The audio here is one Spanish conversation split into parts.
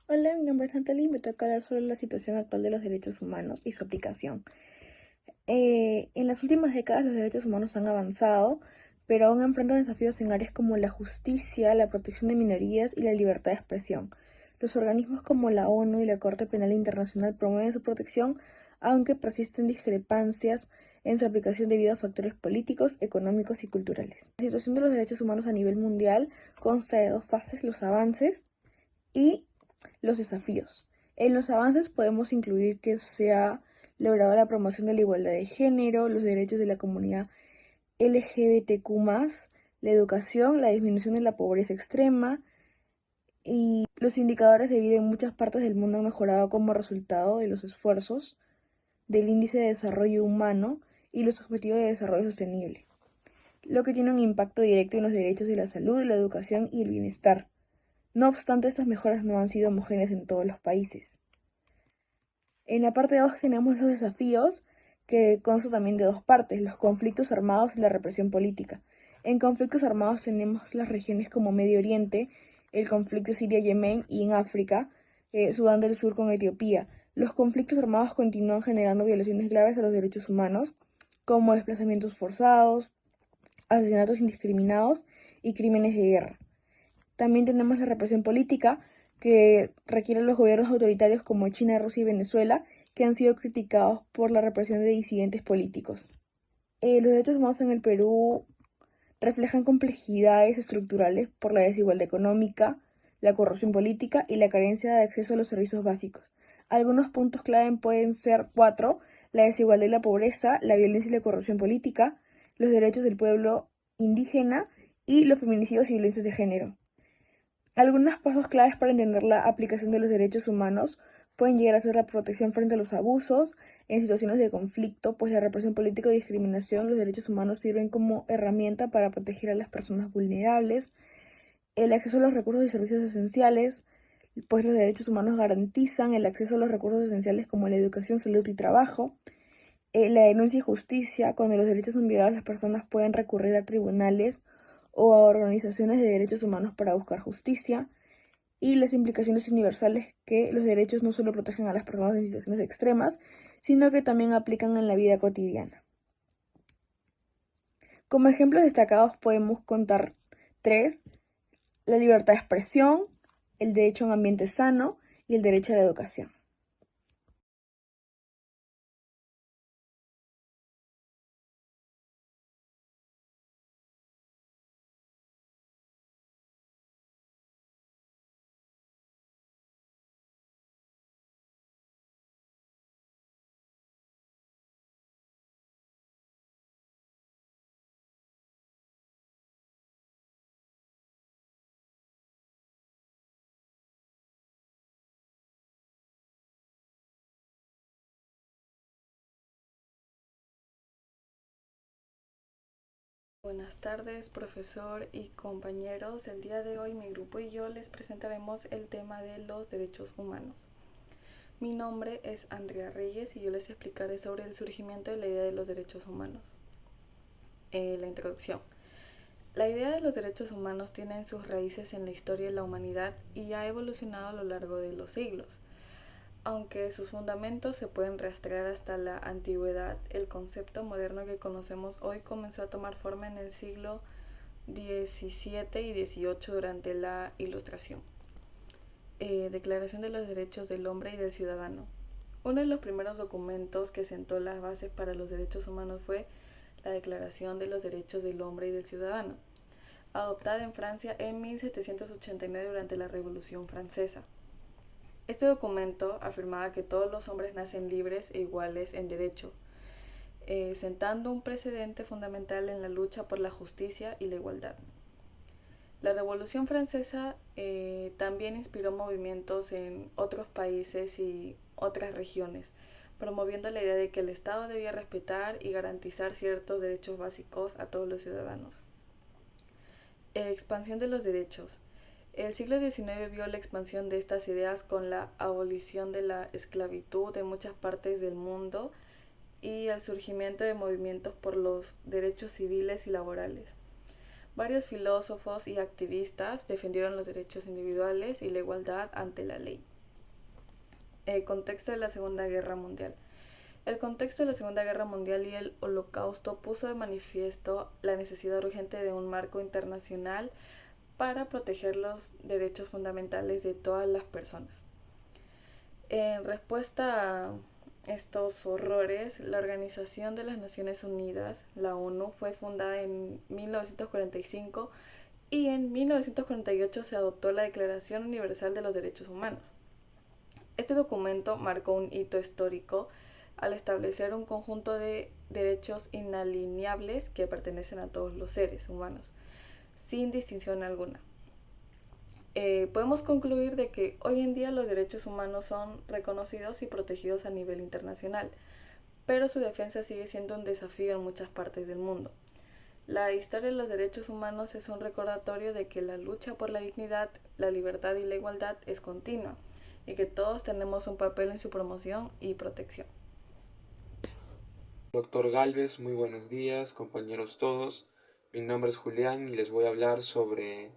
Hola, mi nombre es Natalie y me toca hablar sobre la situación actual de los derechos humanos y su aplicación. En las últimas décadas los derechos humanos han avanzado, pero aún enfrentan desafíos en áreas como la justicia, la protección de minorías y la libertad de expresión. Los organismos como la ONU y la Corte Penal Internacional promueven su protección, aunque persisten discrepancias en su aplicación debido a factores políticos, económicos y culturales. La situación de los derechos humanos a nivel mundial consta de dos fases: los avances y los desafíos. En los avances podemos incluir que se ha logrado la promoción de la igualdad de género, los derechos de la comunidad LGBTQ+, la educación, la disminución de la pobreza extrema, y los indicadores de vida en muchas partes del mundo han mejorado como resultado de los esfuerzos del Índice de Desarrollo Humano y los Objetivos de Desarrollo Sostenible, lo que tiene un impacto directo en los derechos de la salud, la educación y el bienestar. No obstante, estas mejoras no han sido homogéneas en todos los países. En la parte 2 tenemos los desafíos, que consta también de dos partes: los conflictos armados y la represión política. En conflictos armados tenemos las regiones como Medio Oriente, el conflicto Siria-Yemen, y en África, Sudán del Sur con Etiopía. Los conflictos armados continúan generando violaciones graves a los derechos humanos, como desplazamientos forzados, asesinatos indiscriminados y crímenes de guerra. También tenemos la represión política, que requiere los gobiernos autoritarios como China, Rusia y Venezuela, que han sido criticados por la represión de disidentes políticos. Los derechos humanos en el Perú reflejan complejidades estructurales por la desigualdad económica, la corrupción política y la carencia de acceso a los servicios básicos. Algunos puntos clave pueden ser cuatro: la desigualdad y la pobreza, la violencia y la corrupción política, los derechos del pueblo indígena y los feminicidios y violencias de género. Algunos pasos claves para entender la aplicación de los derechos humanos pueden llegar a ser la protección frente a los abusos en situaciones de conflicto, pues la represión política y discriminación. Los derechos humanos sirven como herramienta para proteger a las personas vulnerables. El acceso a los recursos y servicios esenciales, pues los derechos humanos garantizan el acceso a los recursos esenciales como la educación, salud y trabajo. La denuncia y justicia: cuando los derechos son violados, las personas pueden recurrir a tribunales o a organizaciones de derechos humanos para buscar justicia. Y las implicaciones universales: que los derechos no solo protegen a las personas en situaciones extremas, sino que también aplican en la vida cotidiana. Como ejemplos destacados podemos contar tres: la libertad de expresión, el derecho a un ambiente sano y el derecho a la educación. Buenas tardes, profesor y compañeros. El día de hoy mi grupo y yo les presentaremos el tema de los derechos humanos. Mi nombre es Andrea Reyes y yo les explicaré sobre el surgimiento de la idea de los derechos humanos. La introducción. La idea de los derechos humanos tiene sus raíces en la historia de la humanidad y ha evolucionado a lo largo de los siglos. Aunque sus fundamentos se pueden rastrear hasta la antigüedad, el concepto moderno que conocemos hoy comenzó a tomar forma en el siglo XVII y XVIII durante la Ilustración. Declaración de los Derechos del Hombre y del Ciudadano. Uno de los primeros documentos que sentó las bases para los derechos humanos fue la Declaración de los Derechos del Hombre y del Ciudadano, adoptada en Francia en 1789 durante la Revolución Francesa. Este documento afirmaba que todos los hombres nacen libres e iguales en derecho, sentando un precedente fundamental en la lucha por la justicia y la igualdad. La Revolución Francesa también inspiró movimientos en otros países y otras regiones, promoviendo la idea de que el Estado debía respetar y garantizar ciertos derechos básicos a todos los ciudadanos. Expansión de los derechos. El siglo XIX vio la expansión de estas ideas con la abolición de la esclavitud en muchas partes del mundo y el surgimiento de movimientos por los derechos civiles y laborales. Varios filósofos y activistas defendieron los derechos individuales y la igualdad ante la ley. Contexto de la Segunda Guerra Mundial. El contexto de la Segunda Guerra Mundial y el Holocausto puso de manifiesto la necesidad urgente de un marco internacional para proteger los derechos fundamentales de todas las personas. En respuesta a estos horrores, la Organización de las Naciones Unidas, la ONU, fue fundada en 1945 y en 1948 se adoptó la Declaración Universal de los Derechos Humanos. Este documento marcó un hito histórico al establecer un conjunto de derechos inalienables que pertenecen a todos los seres humanos, sin distinción alguna. Podemos concluir de que hoy en día los derechos humanos son reconocidos y protegidos a nivel internacional, pero su defensa sigue siendo un desafío en muchas partes del mundo. La historia de los derechos humanos es un recordatorio de que la lucha por la dignidad, la libertad y la igualdad es continua y que todos tenemos un papel en su promoción y protección. Doctor Galvez, muy buenos días, compañeros todos. Mi nombre es Julián y les voy a hablar sobre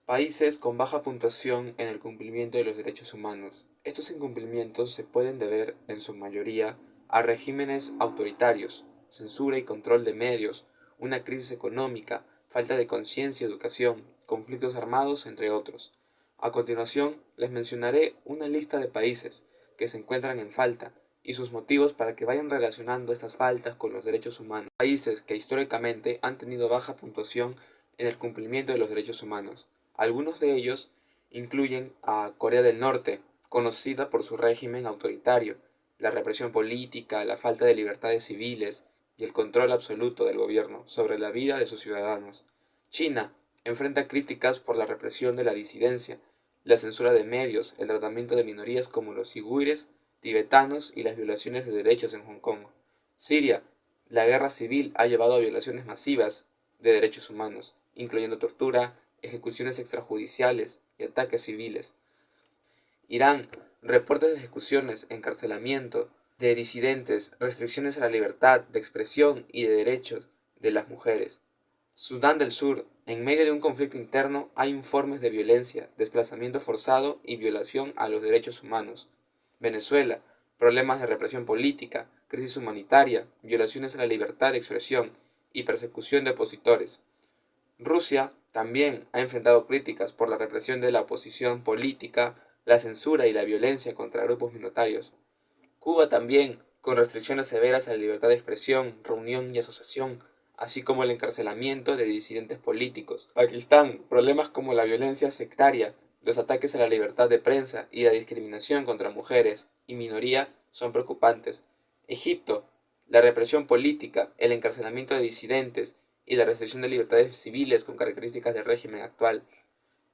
países con baja puntuación en el cumplimiento de los derechos humanos. Estos incumplimientos se pueden deber, en su mayoría, a regímenes autoritarios, censura y control de medios, una crisis económica, falta de conciencia y educación, conflictos armados, entre otros. A continuación, les mencionaré una lista de países que se encuentran en falta y sus motivos para que vayan relacionando estas faltas con los derechos humanos. Países que históricamente han tenido baja puntuación en el cumplimiento de los derechos humanos. Algunos de ellos incluyen a Corea del Norte, conocida por su régimen autoritario, la represión política, la falta de libertades civiles y el control absoluto del gobierno sobre la vida de sus ciudadanos. China enfrenta críticas por la represión de la disidencia, la censura de medios, el tratamiento de minorías como los uigures, tibetanos y las violaciones de derechos en Hong Kong. Siria, la guerra civil ha llevado a violaciones masivas de derechos humanos, incluyendo tortura, ejecuciones extrajudiciales y ataques civiles. Irán, reportes de ejecuciones, encarcelamiento de disidentes, restricciones a la libertad de expresión y de derechos de las mujeres. Sudán del Sur, en medio de un conflicto interno hay informes de violencia, desplazamiento forzado y violación a los derechos humanos. Venezuela, problemas de represión política, crisis humanitaria, violaciones a la libertad de expresión y persecución de opositores. Rusia también ha enfrentado críticas por la represión de la oposición política, la censura y la violencia contra grupos minoritarios. Cuba también, con restricciones severas a la libertad de expresión, reunión y asociación, así como el encarcelamiento de disidentes políticos. Pakistán, problemas como la violencia sectaria, los ataques a la libertad de prensa y la discriminación contra mujeres y minorías son preocupantes. Egipto, la represión política, el encarcelamiento de disidentes y la restricción de libertades civiles con características del régimen actual.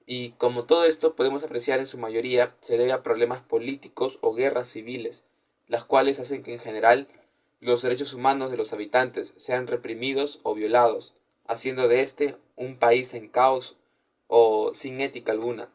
Y como todo esto podemos apreciar en su mayoría se debe a problemas políticos o guerras civiles, las cuales hacen que en general los derechos humanos de los habitantes sean reprimidos o violados, haciendo de este un país en caos o sin ética alguna.